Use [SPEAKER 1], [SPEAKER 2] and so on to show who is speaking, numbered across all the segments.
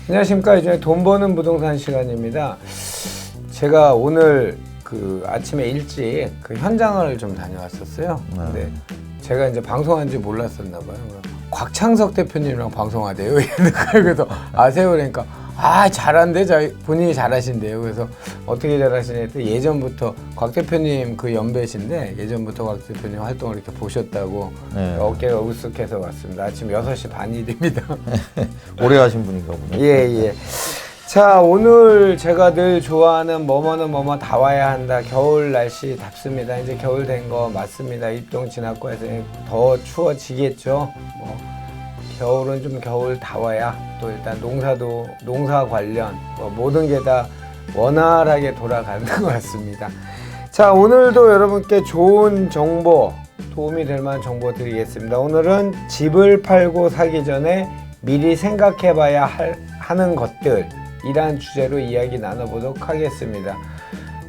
[SPEAKER 1] 안녕하십니까. 이제 돈 버는 부동산 시간입니다. 제가 오늘 아침에 일찍 현장을 좀 다녀왔었어요. 근데 제가 이제 방송한 지 몰랐었나 봐요. 곽창석 대표님이랑 방송하대요. 그래서 아세요? 그러니까 잘한대. 본인이 잘하신대요. 그래서 어떻게 잘하시냐 했더니 예전부터 곽 대표님 연배신데 예전부터 곽 대표님 활동을 이렇게 보셨다고 어깨가 으쓱해서 왔습니다. 아침 6시 반이 됩니다.
[SPEAKER 2] 오래 하신 분인가 보네.
[SPEAKER 1] 예. 자, 오늘 제가 늘 좋아하는 뭐뭐는 다 와야 한다. 겨울 날씨 답습니다. 이제 겨울 된 거 맞습니다. 입동 지났고 해서 더 추워지겠죠. 겨울은 좀 겨울 다 와야 또 일단 농사 관련 모든 게 다 원활하게 돌아가는 것 같습니다. 자, 오늘도 여러분께 좋은 정보, 도움이 될 만한 정보 드리겠습니다. 오늘은 집을 팔고 사기 전에 미리 생각해봐야 하는 것들 이란 주제로 이야기 나눠보도록 하겠습니다.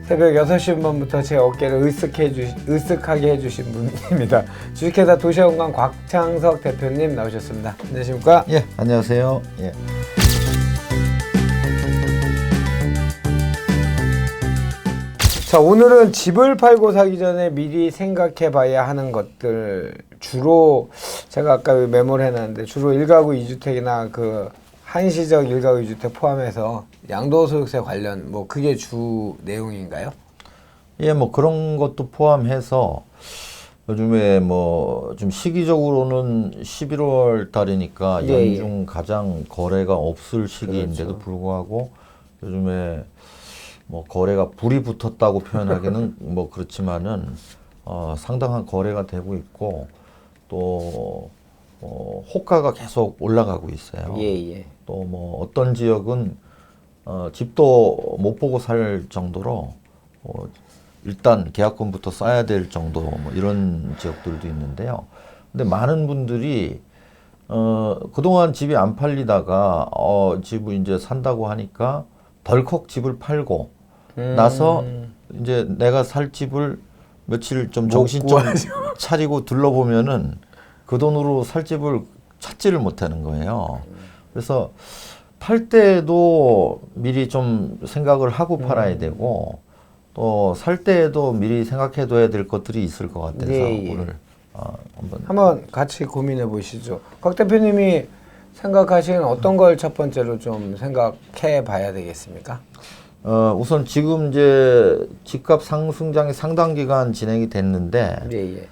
[SPEAKER 1] 새벽 6시 반부터 제 어깨를 으쓱하게 해주신 분입니다. 주식회사 도시건강 곽창석 대표님 나오셨습니다. 안녕하십니까?
[SPEAKER 2] 예, 안녕하세요. 예.
[SPEAKER 1] 자, 오늘은 집을 팔고 사기 전에 미리 생각해 봐야 하는 것들, 주로 제가 아까 메모를 해놨는데 주로 1가구 2주택이나 한시적 1가구 2주택 포함해서 양도소득세 관련 그게 주 내용인가요?
[SPEAKER 2] 예, 그런 것도 포함해서 요즘에 좀 시기적으로는 11월 달이니까 연중 가장 거래가 없을 시기인데도 불구하고 요즘에 거래가 불이 붙었다고 표현하기는 그렇지만은 상당한 거래가 되고 있고 또 호가가 계속 올라가고 있어요.
[SPEAKER 1] 예.
[SPEAKER 2] 또 어떤 지역은 집도 못 보고 살 정도로 일단 계약금부터 쌓아야 될 정도 이런 지역들도 있는데요. 근데 많은 분들이 그동안 집이 안 팔리다가 집을 이제 산다고 하니까 덜컥 집을 팔고 나서 이제 내가 살 집을 며칠 좀 정신 좀 차리고 둘러보면은 그 돈으로 살 집을 찾지를 못하는 거예요. 그래서 팔 때도 미리 좀 생각을 하고 팔아야 되고 또 살 때에도 미리 생각해둬야 될 것들이 있을 것 같아서 오늘
[SPEAKER 1] 한번 같이 고민해 보시죠. 곽 대표님이 생각하시는 어떤 걸 첫 번째로 좀 생각해 봐야 되겠습니까?
[SPEAKER 2] 우선 지금 이제 집값 상승장이 상당 기간 진행이 됐는데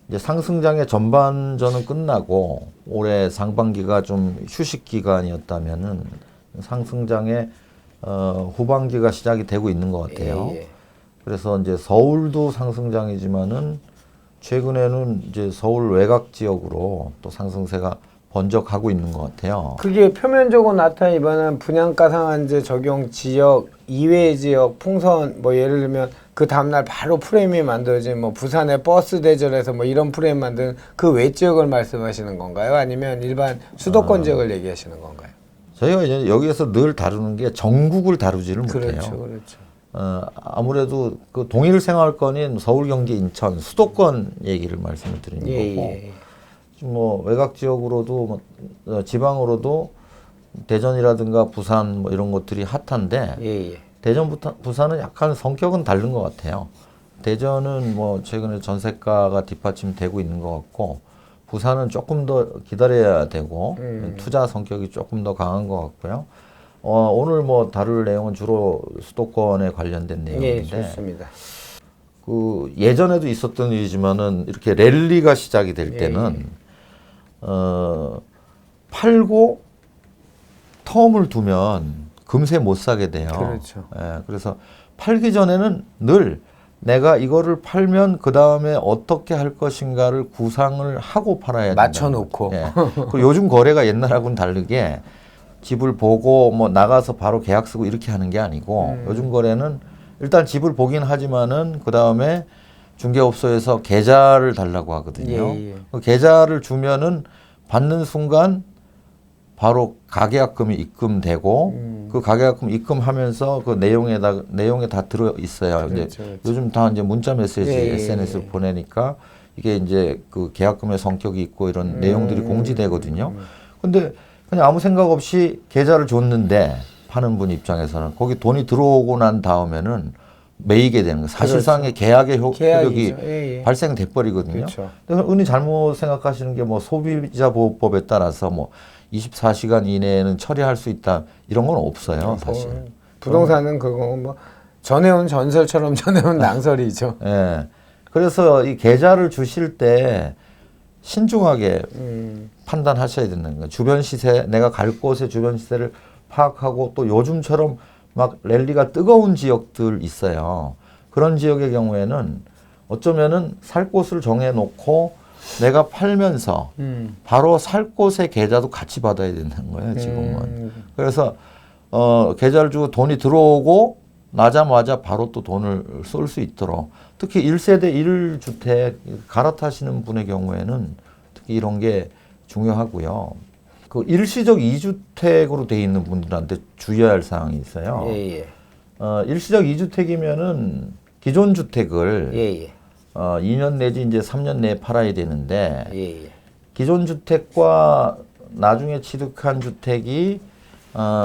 [SPEAKER 2] 이제 상승장의 전반전은 끝나고 올해 상반기가 좀 휴식 기간이었다면은 상승장의 후반기가 시작이 되고 있는 것 같아요. 그래서 이제 서울도 상승장이지만은 최근에는 이제 서울 외곽 지역으로 또 상승세가 번쩍하고 있는 것 같아요.
[SPEAKER 1] 그게 표면적으로 나타나는 분양가 상한제 적용 지역, 이외 지역, 풍선 예를 들면 그 다음날 바로 프레임이 만들어진 부산의 버스 대절에서 이런 프레임 만드는 그 외 지역을 말씀하시는 건가요? 아니면 일반 수도권 지역을 얘기하시는 건가요?
[SPEAKER 2] 저희가 이제 여기에서 늘 다루는 게 전국을 다루지를 못해요.
[SPEAKER 1] 그렇죠.
[SPEAKER 2] 아무래도 그 동일 생활권인 서울, 경기, 인천 수도권 얘기를 말씀을 드리는 거고 외곽 지역으로도 지방으로도 대전이라든가 부산 이런 것들이 핫한데 대전부터 부산은 약간 성격은 다른 것 같아요. 대전은 최근에 전세가가 뒷받침되고 있는 것 같고 부산은 조금 더 기다려야 되고 투자 성격이 조금 더 강한 것 같고요. 오늘 다룰 내용은 주로 수도권에 관련된 내용인데
[SPEAKER 1] 좋습니다.
[SPEAKER 2] 예전에도 있었던 일이지만은 이렇게 랠리가 시작이 될 때는 팔고 텀을 두면 금세 못 사게 돼요.
[SPEAKER 1] 그렇죠.
[SPEAKER 2] 그래서 팔기 전에는 늘 내가 이거를 팔면 그 다음에 어떻게 할 것인가를 구상을 하고 팔아야 된다.
[SPEAKER 1] 맞춰놓고.
[SPEAKER 2] 그리고 요즘 거래가 옛날하고는 다르게 집을 보고 나가서 바로 계약 쓰고 이렇게 하는 게 아니고 요즘 거래는 일단 집을 보긴 하지만은 그 다음에 중개업소에서 계좌를 달라고 하거든요. 그 계좌를 주면은 받는 순간 바로 가계약금이 입금되고 그 가계약금 입금하면서 그 내용에 다 들어 있어요.
[SPEAKER 1] 그렇죠.
[SPEAKER 2] 요즘 다 이제 문자 메시지 SNS를 보내니까 이게 이제 그 계약금의 성격이 있고 이런 내용들이 공지되거든요. 근데 그냥 아무 생각 없이 계좌를 줬는데 파는 분 입장에서는 거기 돈이 들어오고 난 다음에는 매이게 되는 거예요. 사실상의 계약의 효력이
[SPEAKER 1] 계약이죠. 예, 예.
[SPEAKER 2] 발생돼 버리거든요.
[SPEAKER 1] 그렇죠.
[SPEAKER 2] 그래서 은히 잘못 생각하시는 게 뭐 소비자 보호법에 따라서 뭐 24시간 이내에는 처리할 수 있다 이런 건 없어요, 사실.
[SPEAKER 1] 부동산은 그거 뭐 전해온 전설처럼 전해온 낭설이죠.
[SPEAKER 2] 예. 그래서 이 계좌를 주실 때 신중하게 판단하셔야 된다는 거예요. 주변 시세, 내가 갈 곳의 주변 시세를 파악하고 또 요즘처럼 막 랠리가 뜨거운 지역들 있어요. 그런 지역의 경우에는 어쩌면은 살 곳을 정해놓고 내가 팔면서 바로 살 곳의 계좌도 같이 받아야 되는 거예요, 지금은. 그래서 계좌를 주고 돈이 들어오고 나자마자 바로 또 돈을 쏠 수 있도록 특히 1세대 1주택 갈아타시는 분의 경우에는 특히 이런 게 중요하고요. 그 일시적 2주택으로 돼 있는 분들한테 주의해야 할 사항이 있어요.
[SPEAKER 1] 예, 예.
[SPEAKER 2] 일시적 2주택이면은 기존 주택을
[SPEAKER 1] 예, 예.
[SPEAKER 2] 2년 내지 이제 3년 내에 팔아야 되는데
[SPEAKER 1] 예, 예.
[SPEAKER 2] 기존 주택과 나중에 취득한 주택이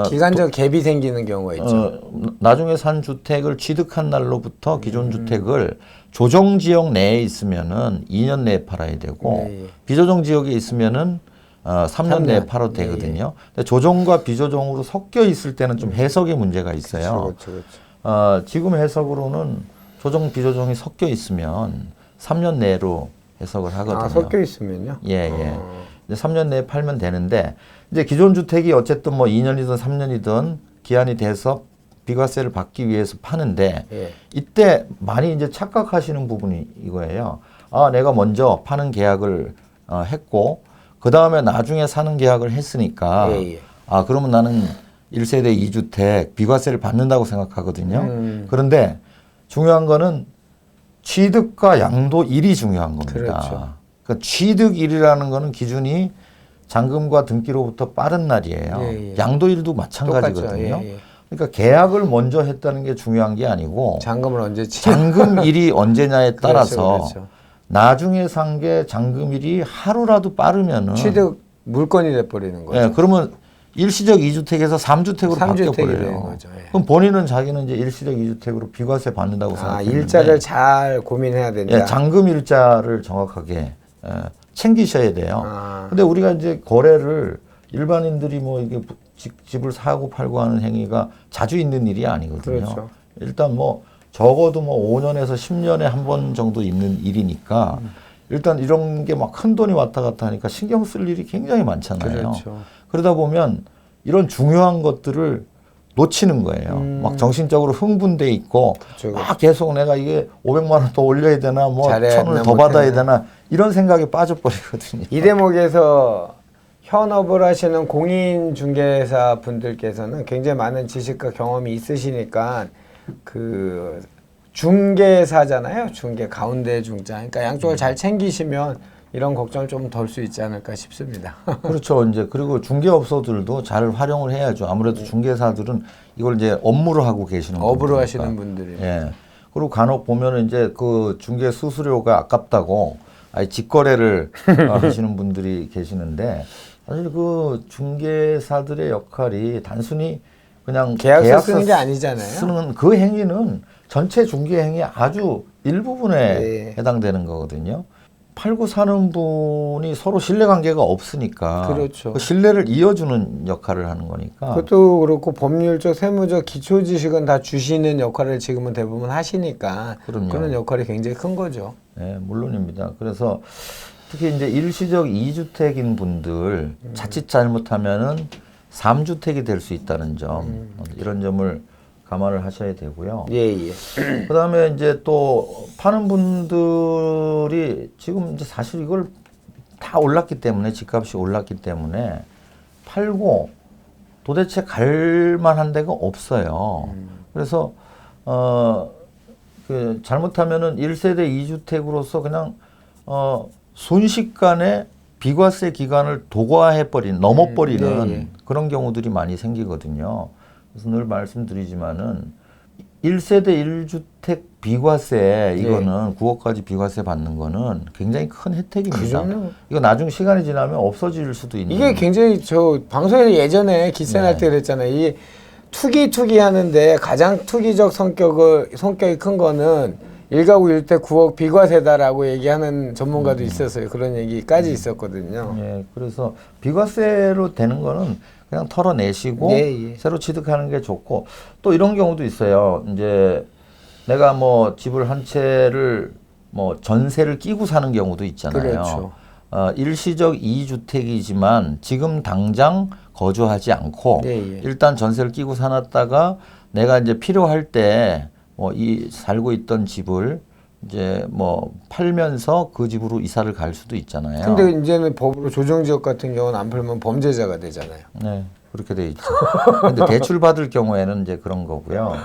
[SPEAKER 1] 기간적 갭이 생기는 경우가 있죠.
[SPEAKER 2] 나중에 산 주택을 취득한 날로부터 기존 주택을 조정 지역 내에 있으면은 2년 내에 팔아야 되고
[SPEAKER 1] 예, 예.
[SPEAKER 2] 비조정 지역에 있으면은 3년 내에 팔아도 되거든요. 근데 조정과 비조정으로 섞여 있을 때는 좀 해석의 문제가 있어요.
[SPEAKER 1] 그렇죠, 그렇죠.
[SPEAKER 2] 지금 해석으로는 조정 비조정이 섞여 있으면 3년 내로 해석을 하거든요.
[SPEAKER 1] 아, 섞여 있으면요?
[SPEAKER 2] 예, 예. 이제 3년 내에 팔면 되는데 이제 기존 주택이 어쨌든 뭐 2년이든 3년이든 기한이 돼서 비과세를 받기 위해서 파는데
[SPEAKER 1] 예.
[SPEAKER 2] 이때 많이 이제 착각하시는 부분이 이거예요. 아, 내가 먼저 파는 계약을 했고 그 다음에 나중에 사는 계약을 했으니까
[SPEAKER 1] 예, 예.
[SPEAKER 2] 아, 그러면 나는 1세대 2주택 비과세를 받는다고 생각하거든요. 그런데 중요한 거는 취득과 양도일이 중요한 겁니다.
[SPEAKER 1] 그렇죠.
[SPEAKER 2] 그러니까 취득일이라는 거는 기준이 잔금과 등기로부터 빠른 날이에요.
[SPEAKER 1] 예, 예.
[SPEAKER 2] 양도일도 마찬가지거든요.
[SPEAKER 1] 똑같죠. 예, 예.
[SPEAKER 2] 그러니까 계약을 먼저 했다는 게 중요한 게 아니고
[SPEAKER 1] 잔금을 언제
[SPEAKER 2] 잔금일이 언제냐에 따라서
[SPEAKER 1] 그렇죠.
[SPEAKER 2] 나중에 산 게 잔금일이 하루라도 빠르면은
[SPEAKER 1] 취득 물건이 돼버리는 거죠.
[SPEAKER 2] 예, 그러면 일시적 2주택에서 3주택으로 바뀌어
[SPEAKER 1] 3주택이 되는
[SPEAKER 2] 버려요.
[SPEAKER 1] 거죠. 예.
[SPEAKER 2] 그럼 본인은 자기는 이제 일시적 2주택으로 비과세 받는다고
[SPEAKER 1] 아,
[SPEAKER 2] 생각하는데
[SPEAKER 1] 일자를 잘 고민해야 된다.
[SPEAKER 2] 예, 잔금 일자를 정확하게 챙기셔야 돼요.
[SPEAKER 1] 아.
[SPEAKER 2] 근데 우리가 이제 거래를 일반인들이 뭐 이게 집을 사고 팔고 하는 행위가 자주 있는 일이 아니거든요.
[SPEAKER 1] 그렇죠.
[SPEAKER 2] 일단 뭐 적어도 뭐 5년에서 10년에 한 번 정도 있는 일이니까 일단 이런 게 막 큰 돈이 왔다 갔다 하니까 신경 쓸 일이 굉장히 많잖아요.
[SPEAKER 1] 그렇죠.
[SPEAKER 2] 그러다 보면 이런 중요한 것들을 놓치는 거예요. 막 정신적으로 흥분돼 있고
[SPEAKER 1] 그렇죠.
[SPEAKER 2] 막 계속 내가 이게 500만 원 더 올려야 되나 뭐
[SPEAKER 1] 잘해야
[SPEAKER 2] 1,000을
[SPEAKER 1] 되나
[SPEAKER 2] 더 받아야
[SPEAKER 1] 못했나.
[SPEAKER 2] 되나 이런 생각에 빠져버리거든요.
[SPEAKER 1] 이 대목에서 현업을 하시는 공인중개사 분들께서는 굉장히 많은 지식과 경험이 있으시니까 그 중개사잖아요. 중개 가운데 중자. 그러니까 양쪽을 잘 챙기시면 이런 걱정을 좀 덜 수 있지 않을까 싶습니다.
[SPEAKER 2] 그렇죠. 이제 그리고 중개업소들도 잘 활용을 해야죠. 아무래도 중개사들은 이걸 이제 업무로 하고 계시는
[SPEAKER 1] 업으로
[SPEAKER 2] 분들이니까.
[SPEAKER 1] 하시는 분들이.
[SPEAKER 2] 예. 그리고 간혹 보면은 이제 그 중개 수수료가 아깝다고 아예 직거래를 하시는 분들이 계시는데 사실 그 중개사들의 역할이 단순히 그냥
[SPEAKER 1] 계약서 쓰는 게 아니잖아요.
[SPEAKER 2] 쓰는 그 행위는 전체 중개 행위 아주 일부분에
[SPEAKER 1] 네.
[SPEAKER 2] 해당되는 거거든요. 팔고 사는 분이 서로 신뢰관계가 없으니까
[SPEAKER 1] 그렇죠.
[SPEAKER 2] 그 신뢰를 이어주는 역할을 하는 거니까
[SPEAKER 1] 그것도 그렇고 법률적, 세무적 기초 지식은 다 주시는 역할을 지금은 대부분 하시니까
[SPEAKER 2] 그럼요.
[SPEAKER 1] 그런 역할이 굉장히 큰 거죠.
[SPEAKER 2] 네, 물론입니다. 그래서 특히 이제 일시적 2주택인 분들 자칫 잘못하면은 3주택이 될 수 있다는 점 이런 점을 감안을 하셔야 되고요.
[SPEAKER 1] 예, 예.
[SPEAKER 2] 그다음에 이제 또 파는 분들이 지금 이제 사실 이걸 다 올랐기 때문에 집값이 올랐기 때문에 팔고 도대체 갈 만한 데가 없어요. 그래서 그 잘못하면은 1세대 2주택으로서 그냥 순식간에 비과세 기간을 도과해버린 넘어버리는
[SPEAKER 1] 예, 예.
[SPEAKER 2] 그런 경우들이 많이 생기거든요. 그래서 늘 말씀드리지만은 1세대 1주택 비과세 이거는 9억까지 비과세 받는 거는 굉장히 큰 혜택입니다.
[SPEAKER 1] 그럼요.
[SPEAKER 2] 이거 나중 시간이 지나면 없어질 수도 있는.
[SPEAKER 1] 이게 굉장히 저 방송에서 예전에 기센할 때 그랬잖아요. 이 투기 하는데 가장 투기적 성격이 큰 거는 1가구 1대 9억 비과세다라고 얘기하는 전문가도 있었어요. 그런 얘기까지 있었거든요.
[SPEAKER 2] 예, 그래서 비과세로 되는 거는 그냥 털어내시고
[SPEAKER 1] 예.
[SPEAKER 2] 새로 취득하는 게 좋고 또 이런 경우도 있어요. 이제 내가 뭐 집을 한 채를 뭐 전세를 끼고 사는 경우도 있잖아요.
[SPEAKER 1] 그렇죠.
[SPEAKER 2] 일시적 2주택이지만 지금 당장 거주하지 않고
[SPEAKER 1] 예.
[SPEAKER 2] 일단 전세를 끼고 사놨다가 내가 이제 필요할 때 뭐 이 살고 있던 집을 이제 뭐 팔면서 그 집으로 이사를 갈 수도 있잖아요.
[SPEAKER 1] 근데 이제는 법으로 조정지역 같은 경우는 안 팔면 범죄자가 되잖아요.
[SPEAKER 2] 네, 그렇게 돼 있죠. 근데 대출 받을 경우에는 이제 그런 거고요.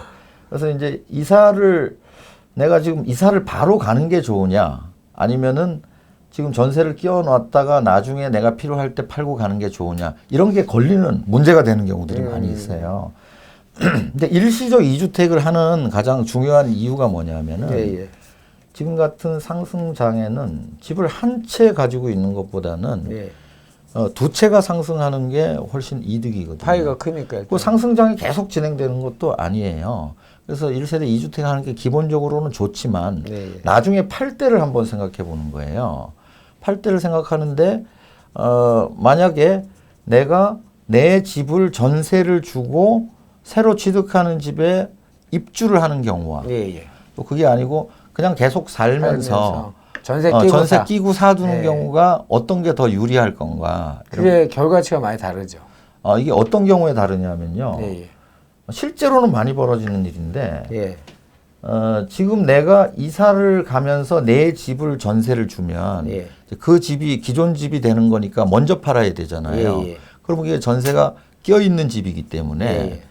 [SPEAKER 2] 그래서 이제 내가 지금 이사를 바로 가는 게 좋으냐, 아니면은 지금 전세를 끼워놨다가 나중에 내가 필요할 때 팔고 가는 게 좋으냐, 이런 게 걸리는 문제가 되는 경우들이 많이 있어요. 근데 일시적 2주택을 하는 가장 중요한 이유가 뭐냐면은
[SPEAKER 1] 예.
[SPEAKER 2] 지금 같은 상승장에는 집을 한 채 가지고 있는 것보다는
[SPEAKER 1] 예.
[SPEAKER 2] 두 채가 상승하는 게 훨씬 이득이거든요.
[SPEAKER 1] 파이가 크니까.
[SPEAKER 2] 그 상승장이 계속 진행되는 것도 아니에요. 그래서 1세대 2주택 하는 게 기본적으로는 좋지만
[SPEAKER 1] 네.
[SPEAKER 2] 나중에 팔 때를 한번 생각해 보는 거예요. 팔 때를 생각하는데 만약에 내가 내 집을 전세를 주고 새로 취득하는 집에 입주를 하는 경우와
[SPEAKER 1] 예.
[SPEAKER 2] 또 그게 아니고 그냥 계속 살면서
[SPEAKER 1] 전세
[SPEAKER 2] 끼고 사두는
[SPEAKER 1] 네.
[SPEAKER 2] 경우가 어떤 게 더 유리할 건가.
[SPEAKER 1] 그게 결과치가 많이 다르죠.
[SPEAKER 2] 이게 어떤 경우에 다르냐면요.
[SPEAKER 1] 예.
[SPEAKER 2] 실제로는 많이 벌어지는 일인데
[SPEAKER 1] 예.
[SPEAKER 2] 지금 내가 이사를 가면서 내 집을 전세를 주면
[SPEAKER 1] 예.
[SPEAKER 2] 그 집이 기존 집이 되는 거니까 먼저 팔아야 되잖아요.
[SPEAKER 1] 예.
[SPEAKER 2] 그러면 이게 전세가 끼어 있는 집이기 때문에
[SPEAKER 1] 예.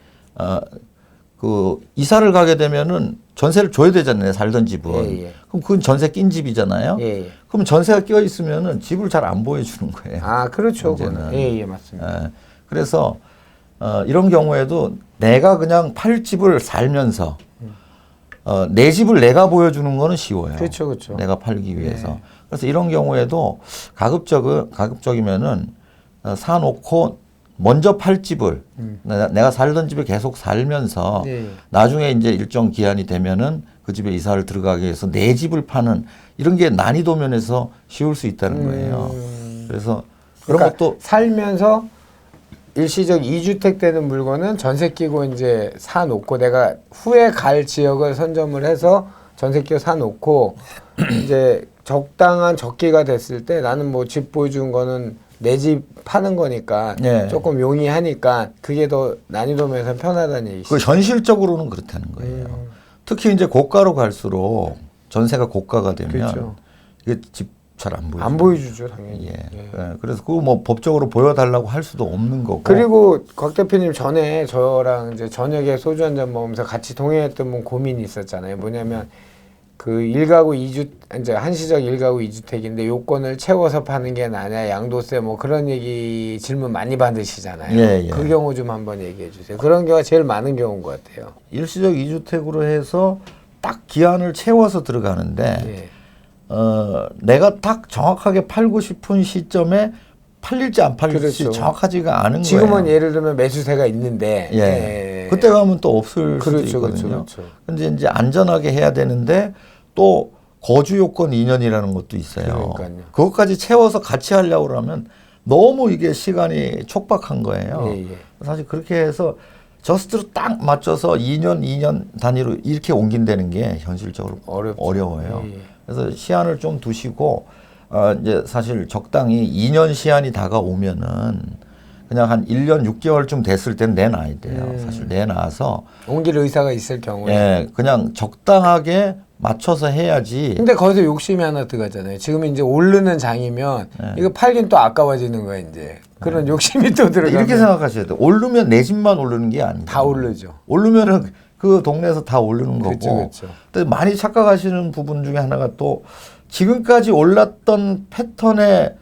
[SPEAKER 2] 그 이사를 가게 되면은 전세를 줘야 되잖아요. 살던 집은.
[SPEAKER 1] 예.
[SPEAKER 2] 그럼 그건 전세 낀 집이잖아요.
[SPEAKER 1] 예.
[SPEAKER 2] 그럼 전세가 끼어 있으면은 집을 잘 안 보여주는 거예요.
[SPEAKER 1] 아, 그렇죠.
[SPEAKER 2] 문제는.
[SPEAKER 1] 예, 맞습니다.
[SPEAKER 2] 예. 그래서 이런 경우에도 내가 그냥 팔 집을 살면서 내 집을 내가 보여주는 거는 쉬워요.
[SPEAKER 1] 그렇죠.
[SPEAKER 2] 내가 팔기 위해서. 그래서 이런 경우에도 가급적이면은 사놓고 먼저 팔 집을 내가 살던 집에 계속 살면서
[SPEAKER 1] 네.
[SPEAKER 2] 나중에 이제 일정 기한이 되면은 그 집에 이사를 들어가기 위해서 내 집을 파는 이런 게 난이도 면에서 쉬울 수 있다는 거예요. 그래서 그런
[SPEAKER 1] 그러니까
[SPEAKER 2] 것도
[SPEAKER 1] 살면서 일시적 2주택 되는 물건은 전세 끼고 이제 사놓고 내가 후에 갈 지역을 선점을 해서 전세 끼고 사놓고 이제 적당한 적기가 됐을 때 나는 뭐 집 보여준 거는 내 집 파는 거니까
[SPEAKER 2] 네.
[SPEAKER 1] 조금 용이하니까 그게 더 난이도 면에서 편하다는 얘기죠.
[SPEAKER 2] 그 현실적으로는 그렇다는 거예요. 특히 이제 고가로 갈수록 전세가 고가가 되면
[SPEAKER 1] 그렇죠.
[SPEAKER 2] 이게 집 잘 안 보여요.
[SPEAKER 1] 안 보여주죠, 당연히.
[SPEAKER 2] 예.
[SPEAKER 1] 예.
[SPEAKER 2] 그래서 그거 뭐 법적으로 보여달라고 할 수도 없는 거고.
[SPEAKER 1] 그리고 곽 대표님 전에 저랑 이제 저녁에 소주 한잔 먹으면서 같이 동행했던 분 고민이 있었잖아요. 뭐냐면 그 1가구 2주 이제 한시적 1가구 2주택인데 요건을 채워서 파는 게 나냐 양도세 뭐 그런 얘기 질문 많이 받으시잖아요.
[SPEAKER 2] 예.
[SPEAKER 1] 그 경우 좀 한번 얘기해 주세요. 그런 경우가 제일 많은 경우인 것 같아요.
[SPEAKER 2] 일시적 2주택으로 해서 딱 기한을 채워서 들어가는데
[SPEAKER 1] 예.
[SPEAKER 2] 내가 딱 정확하게 팔고 싶은 시점에 팔릴지 안 팔릴지
[SPEAKER 1] 그렇죠.
[SPEAKER 2] 정확하지가 않은
[SPEAKER 1] 지금은
[SPEAKER 2] 거예요.
[SPEAKER 1] 예를 들면 매수세가 있는데
[SPEAKER 2] 예. 그때 가면 또 없을
[SPEAKER 1] 그렇죠,
[SPEAKER 2] 수도 있거든요.
[SPEAKER 1] 그렇죠.
[SPEAKER 2] 근데 이제 안전하게 해야 되는데 또 거주 요건 2년이라는 것도 있어요.
[SPEAKER 1] 그러니까요.
[SPEAKER 2] 그것까지 채워서 같이 하려고 그러면 너무 이게 시간이 촉박한 거예요.
[SPEAKER 1] 예.
[SPEAKER 2] 사실 그렇게 해서 저스트로 딱 맞춰서 2년 단위로 이렇게 옮긴다는 게 현실적으로
[SPEAKER 1] 어렵죠.
[SPEAKER 2] 어려워요.
[SPEAKER 1] 예.
[SPEAKER 2] 그래서 시한을 좀 두시고 이제 사실 적당히 2년 시한이 다가오면은 그냥 한 1년 6개월쯤 됐을 땐 내놔야 돼요. 사실 내놔서
[SPEAKER 1] 옮길 의사가 있을 경우에.
[SPEAKER 2] 예, 그냥 적당하게 맞춰서 해야지.
[SPEAKER 1] 근데 거기서 욕심이 하나 들어가잖아요. 지금 이제 오르는 장이면 이거 팔긴 또 아까워지는 거야 이제. 그런 욕심이 또 들어가.
[SPEAKER 2] 이렇게 생각하셔야 돼요. 오르면 내 집만 오르는 게 아니에요.
[SPEAKER 1] 다 오르죠.
[SPEAKER 2] 오르면은 그 동네에서 다 오르는 거고.
[SPEAKER 1] 그렇죠.
[SPEAKER 2] 근데 많이 착각하시는 부분 중에 하나가 또 지금까지 올랐던 패턴의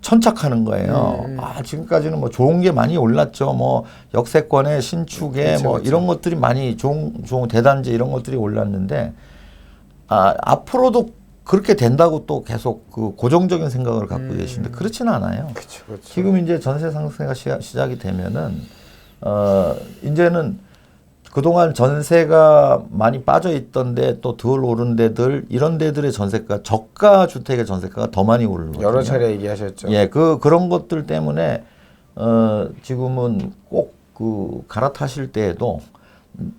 [SPEAKER 2] 천착하는 거예요. 지금까지는 뭐 좋은 게 많이 올랐죠. 뭐 역세권의 신축에
[SPEAKER 1] 그렇죠,
[SPEAKER 2] 뭐
[SPEAKER 1] 그렇죠.
[SPEAKER 2] 이런 것들이 많이 좋은 대단지 이런 것들이 올랐는데 앞으로도 그렇게 된다고 또 계속 그 고정적인 생각을 갖고 계신데 그렇지는 않아요.
[SPEAKER 1] 그렇죠, 그렇죠.
[SPEAKER 2] 지금 이제 전세 상승세가 시작이 되면은 이제는 그동안 전세가 많이 빠져 있던데 또 덜 오른 데들 이런 데들의 전세가 저가 주택의 전세가가 더 많이 오르거든요.
[SPEAKER 1] 여러 차례 얘기하셨죠.
[SPEAKER 2] 예, 그런 것들 때문에 지금은 꼭 그 갈아타실 때에도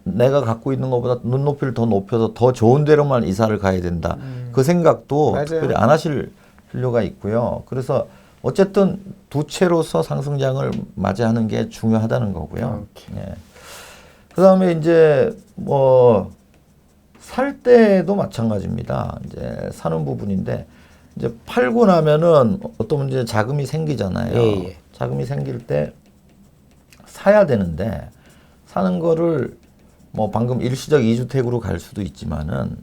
[SPEAKER 2] 내가 갖고 있는 것보다 눈높이를 더 높여서 더 좋은 데로만 이사를 가야 된다. 그 생각도
[SPEAKER 1] 맞아요.
[SPEAKER 2] 특별히 안 하실 필요가 있고요. 그래서 어쨌든 두 채로서 상승장을 맞이하는 게 중요하다는 거고요. 예. 그다음에 이제 뭐 살 때도 마찬가지입니다. 이제 사는 부분인데 이제 팔고 나면은 어떤 이제 자금이 생기잖아요.
[SPEAKER 1] 예.
[SPEAKER 2] 자금이 생길 때 사야 되는데 사는 거를 뭐 방금 일시적 2주택으로 갈 수도 있지만은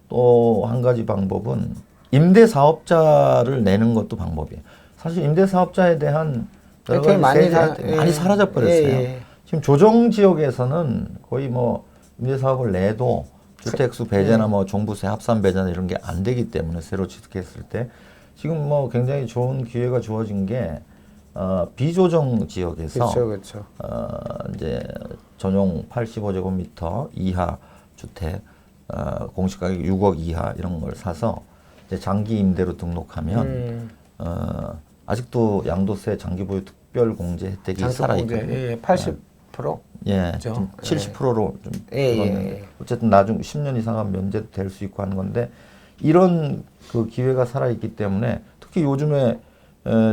[SPEAKER 2] 또 한 가지 방법은 임대사업자를 내는 것도 방법이에요. 사실 임대사업자에 대한 여러 가지 많이 사라져 버렸어요.
[SPEAKER 1] 예.
[SPEAKER 2] 지금 조정 지역에서는 거의 뭐 임대사업을 내도 주택수 배제나 뭐 종부세 합산 배제나 이런 게 안 되기 때문에 새로 취득했을 때 지금 뭐 굉장히 좋은 기회가 주어진 게 비조정 지역에서
[SPEAKER 1] 그렇죠.
[SPEAKER 2] 이제 전용 85제곱미터 이하 주택 공시가격 6억 이하 이런 걸 사서 이제 장기 임대로 등록하면 아직도 양도세 장기 보유 특별 공제 혜택이 살아 있거든요.
[SPEAKER 1] 예, 80%?
[SPEAKER 2] 예,
[SPEAKER 1] 그죠?
[SPEAKER 2] 좀 70%로 좀
[SPEAKER 1] 예,
[SPEAKER 2] 줄었는데
[SPEAKER 1] 예.
[SPEAKER 2] 어쨌든 나중 10년 이상은 면제도 될 수 있고 하는 건데 이런 그 기회가 살아 있기 때문에 특히 요즘에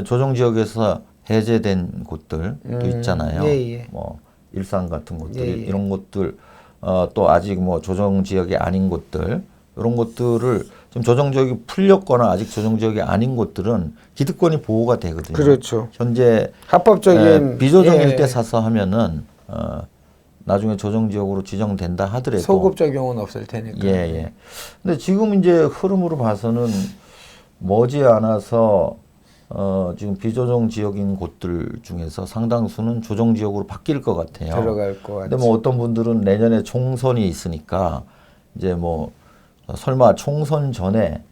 [SPEAKER 2] 조정 지역에서 해제된 곳들도 있잖아요.
[SPEAKER 1] 예.
[SPEAKER 2] 뭐 일산 같은 곳들
[SPEAKER 1] 예.
[SPEAKER 2] 이런 곳들 또 아직 뭐 조정 지역이 아닌 곳들 이런 것들을 좀 조정 지역이 풀렸거나 아직 조정 지역이 아닌 곳들은 기득권이 보호가 되거든요.
[SPEAKER 1] 그렇죠.
[SPEAKER 2] 현재
[SPEAKER 1] 합법적인
[SPEAKER 2] 비조정일 때 사서 하면은 나중에 조정 지역으로 지정된다 하더라도
[SPEAKER 1] 소급 적용은 없을 테니까.
[SPEAKER 2] 예. 근데 지금 이제 흐름으로 봐서는 머지않아서 지금 비조정 지역인 곳들 중에서 상당수는 조정 지역으로 바뀔 것 같아요.
[SPEAKER 1] 들어갈 것 같아요.
[SPEAKER 2] 근데 뭐 어떤 분들은 내년에 총선이 있으니까 이제 뭐 설마 총선 전에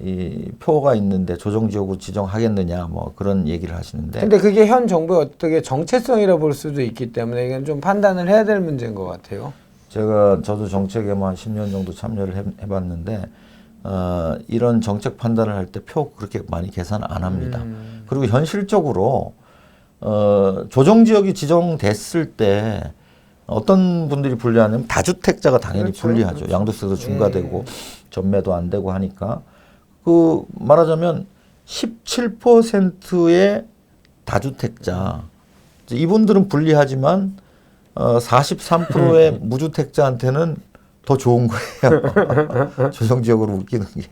[SPEAKER 2] 이 표가 있는데 조정 지역으로 지정하겠느냐 뭐 그런 얘기를 하시는데.
[SPEAKER 1] 근데 그게 현 정부의 어떻게 정체성이라 볼 수도 있기 때문에 이건 좀 판단을 해야 될 문제인 것 같아요.
[SPEAKER 2] 저도 정책에 뭐 한 10년 정도 참여를 해봤는데 이런 정책 판단을 할 때 표 그렇게 많이 계산 안 합니다. 그리고 현실적으로 조정 지역이 지정됐을 때 어떤 분들이 불리하냐면 다주택자가 당연히
[SPEAKER 1] 그렇죠,
[SPEAKER 2] 불리하죠.
[SPEAKER 1] 그렇죠.
[SPEAKER 2] 양도세도 중과되고 전매도 안 되고 하니까 그 말하자면 17%의 다주택자 이분들은 불리하지만 43%의 무주택자한테는 더 좋은 거예요. 조정지역으로 웃기는 게.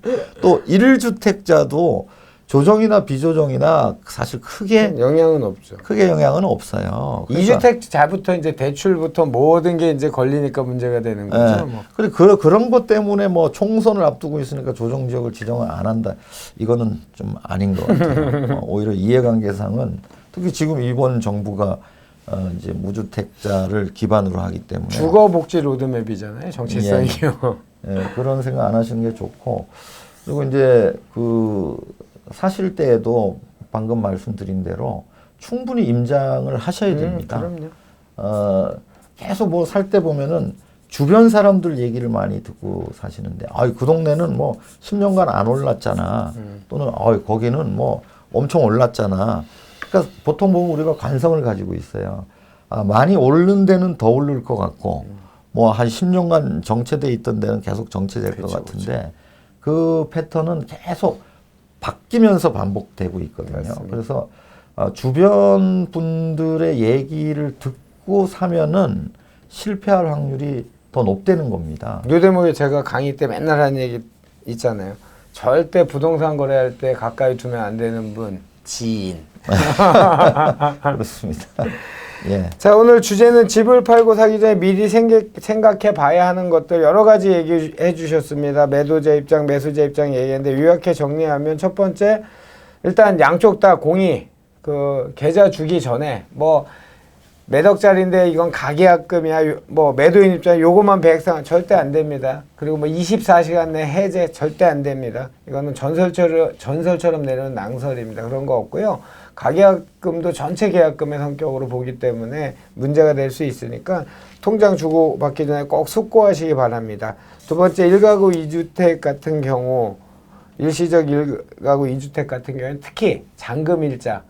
[SPEAKER 2] 또 1주택자도 조정이나 비조정이나 사실 크게
[SPEAKER 1] 영향은 없죠.
[SPEAKER 2] 영향은 없어요. 그러니까
[SPEAKER 1] 2주택자부터 이제 대출부터 모든 게 이제 걸리니까 문제가 되는 거죠. 뭐.
[SPEAKER 2] 그런 것 때문에 뭐 총선을 앞두고 있으니까 조정 지역을 지정을 안 한다. 이거는 좀 아닌 것 같아요. 오히려 이해관계상은 특히 지금 이번 정부가 이제 무주택자를 기반으로 하기 때문에
[SPEAKER 1] 주거복지 로드맵이잖아요. 정체성이요.
[SPEAKER 2] 예, 그런 생각 안 하시는 게 좋고 그리고 이제 그 사실 때에도 방금 말씀드린 대로 충분히 임장을 하셔야 됩니다.
[SPEAKER 1] 그럼요.
[SPEAKER 2] 계속 뭐 살 때 보면은 주변 사람들 얘기를 많이 듣고 사시는데, 그 동네는 뭐 10년간 안 올랐잖아. 또는 거기는 뭐 엄청 올랐잖아. 그러니까 보통 보면 우리가 관성을 가지고 있어요. 많이 오른 데는 더 오를 것 같고, 뭐 한 10년간 정체돼 있던 데는 계속 정체될 것 같은데, 그 패턴은 계속 바뀌면서 반복되고 있거든요.
[SPEAKER 1] 맞습니다.
[SPEAKER 2] 그래서 주변 분들의 얘기를 듣고 사면은 실패할 확률이 더 높다는 겁니다.
[SPEAKER 1] 요 대목에 제가 강의 때 맨날 하는 얘기 있잖아요. 절대 부동산 거래할 때 가까이 두면 안 되는 분, 지인.
[SPEAKER 2] 그렇습니다. 예.
[SPEAKER 1] 자, 오늘 주제는 집을 팔고 사기 전에 미리 생각해 봐야 하는 것들 여러 가지 얘기해 주셨습니다. 매도자 입장, 매수자 입장 얘기했는데 요약해 정리하면 첫 번째, 일단 양쪽 다 공이 그 계좌 주기 전에 뭐 몇 억짜리인데 이건 가계약금이야 뭐 매도인 입장에 요것만 배액상 절대 안 됩니다. 그리고 뭐 24시간 내 해제 절대 안 됩니다. 이거는 전설처럼 내려오는 낭설입니다. 그런 거 없고요. 가계약금도 전체 계약금의 성격으로 보기 때문에 문제가 될 수 있으니까 통장 주고 받기 전에 꼭 숙고하시기 바랍니다. 두 번째 1가구 2주택 같은 경우 일시적 1가구 2주택 같은 경우는 특히 잔금일자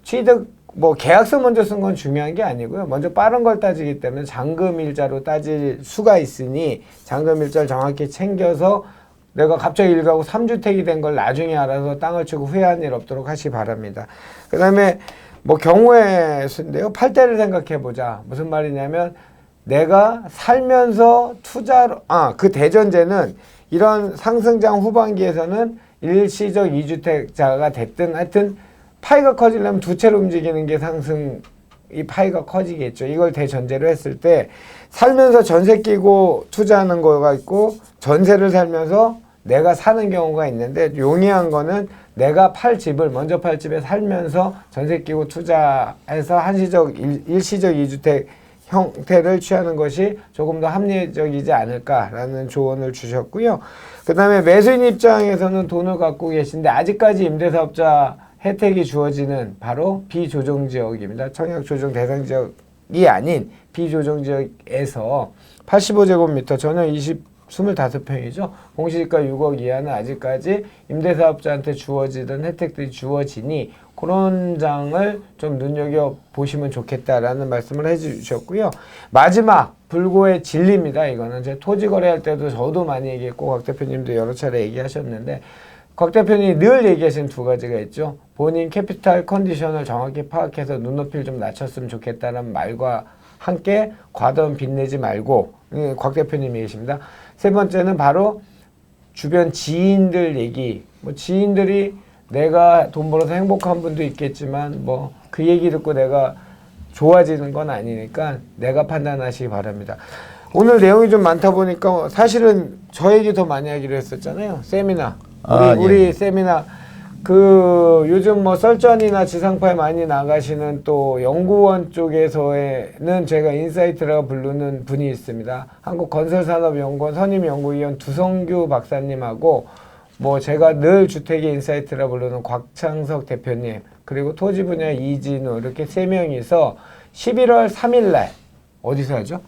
[SPEAKER 1] 취득 뭐 계약서 먼저 쓴 건 중요한 게 아니고요. 먼저 빠른 걸 따지기 때문에 잔금일자로 따질 수가 있으니 잔금일자를 정확히 챙겨서 내가 갑자기 1가구 3주택이 된 걸 나중에 알아서 땅을 치고 후회한 일 없도록 하시기 바랍니다. 그 다음에 뭐 경우의 수인데요. 팔 때를 생각해 보자. 무슨 말이냐면 내가 살면서 투자로 그 대전제는 이런 상승장 후반기에서는 일시적 2주택자가 됐든 하여튼 파이가 커지려면 두 채로 움직이는 게 상승 이 파이가 커지겠죠. 이걸 대전제로 했을 때 살면서 전세 끼고 투자하는 거가 있고 전세를 살면서 내가 사는 경우가 있는데 용이한 거는 내가 팔 집을 먼저 팔 집에 살면서 전세 끼고 투자해서 한시적 일시적 2주택 형태를 취하는 것이 조금 더 합리적이지 않을까라는 조언을 주셨고요. 그 다음에 매수인 입장에서는 돈을 갖고 계신데 아직까지 임대사업자 혜택이 주어지는 바로 비조정지역입니다. 청약조정 대상지역이 아닌 비조정지역에서 85제곱미터 전용 25평이죠. 공시지가 6억 이하는 아직까지 임대사업자한테 주어지던 혜택들이 주어지니 그런 장을 좀 눈여겨보시면 좋겠다라는 말씀을 해주셨고요. 마지막 불고의 진리입니다. 이거는 제 토지 거래할 때도 저도 많이 얘기했고 곽 대표님도 여러 차례 얘기하셨는데 곽 대표님이 늘 얘기하신 두 가지가 있죠. 본인 캐피탈 컨디션을 정확히 파악해서 눈높이를 좀 낮췄으면 좋겠다는 말과 함께 과도한 빚내지 말고 곽 대표님이 계십니다. 세 번째는 바로 주변 지인들 얘기. 뭐 지인들이 내가 돈 벌어서 행복한 분도 있겠지만 뭐 그 얘기 듣고 내가 좋아지는 건 아니니까 내가 판단하시기 바랍니다. 오늘 내용이 좀 많다 보니까 사실은 저 얘기 더 많이 하기로 했었잖아요. 세미나. 우리 세미나 그 요즘 뭐 썰전이나 지상파에 많이 나가시는 또 연구원 쪽에서는 제가 인사이트라고 부르는 분이 있습니다. 한국건설산업연구원 선임연구위원 두성규 박사님하고 뭐 제가 늘 주택의 인사이트라 부르는 곽창석 대표님 그리고 토지 분야 이진우 이렇게 세 명이서 11월 3일 날 어디서 하죠?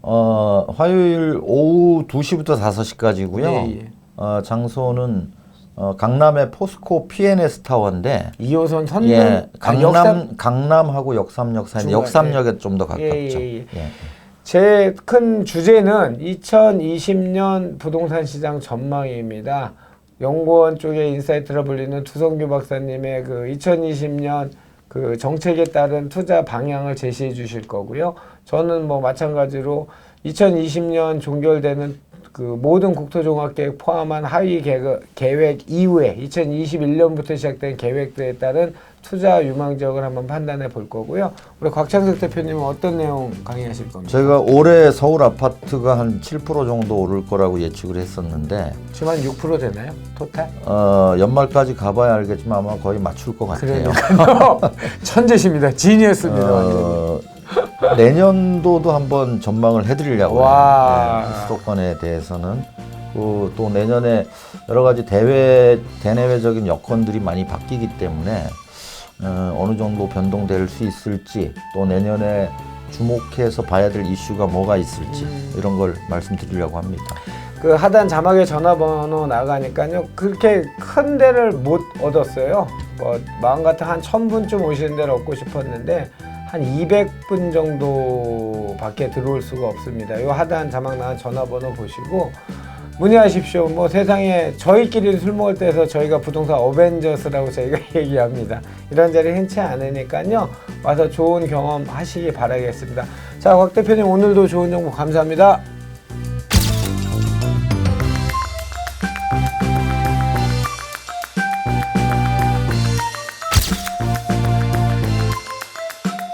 [SPEAKER 2] 화요일 오후 2시부터 5시까지고요.
[SPEAKER 1] 예.
[SPEAKER 2] 장소는 강남의 포스코 PNS 타워인데
[SPEAKER 1] 2호선 선릉
[SPEAKER 2] 예, 강남하고 역삼역 사이인데 역삼역에 좀 더 가깝죠.
[SPEAKER 1] 제 큰 주제는 2020년 부동산 시장 전망입니다. 연구원 쪽의 인사이트라 불리는 두성규 박사님의 그 2020년 그 정책에 따른 투자 방향을 제시해 주실 거고요. 저는 뭐 마찬가지로 2020년 종결되는 그 모든 국토종합계획 포함한 하위 계획 이후에 2021년부터 시작된 계획들에 따른 투자 유망 지역을 한번 판단해 볼 거고요. 우리 곽창석 대표님은 어떤 내용 강의하실 겁니까?
[SPEAKER 2] 제가 올해 서울 아파트가 한 7% 정도 오를 거라고 예측을 했었는데
[SPEAKER 1] 지금 한 6% 되나요? 토탈?
[SPEAKER 2] 연말까지 가봐야 알겠지만 아마 거의 맞출 것 같아요.
[SPEAKER 1] 천재십니다. 지니어스입니다.
[SPEAKER 2] 내년도도 한번 전망을 해드리려고 해요. 수도권에 대해서는 또 내년에 여러 가지 대내외적인 여건들이 많이 바뀌기 때문에 어느 정도 변동될 수 있을지 또 내년에 주목해서 봐야 될 이슈가 뭐가 있을지 이런 걸 말씀드리려고 합니다.
[SPEAKER 1] 그 하단 자막에 전화번호 나가니까요. 그렇게 큰 데를 못 얻었어요. 뭐 마음 같아 한 1000분쯤 오시는 데를 얻고 싶었는데 한 200분 정도밖에 들어올 수가 없습니다. 요 하단 자막 나간 전화번호 보시고 문의하십시오. 뭐 세상에 저희끼리 술 먹을 때에서 저희가 부동산 어벤져스라고 저희가 얘기합니다. 이런 자리 흔치 않으니까요. 와서 좋은 경험 하시기 바라겠습니다. 자, 곽 대표님 오늘도 좋은 정보 감사합니다.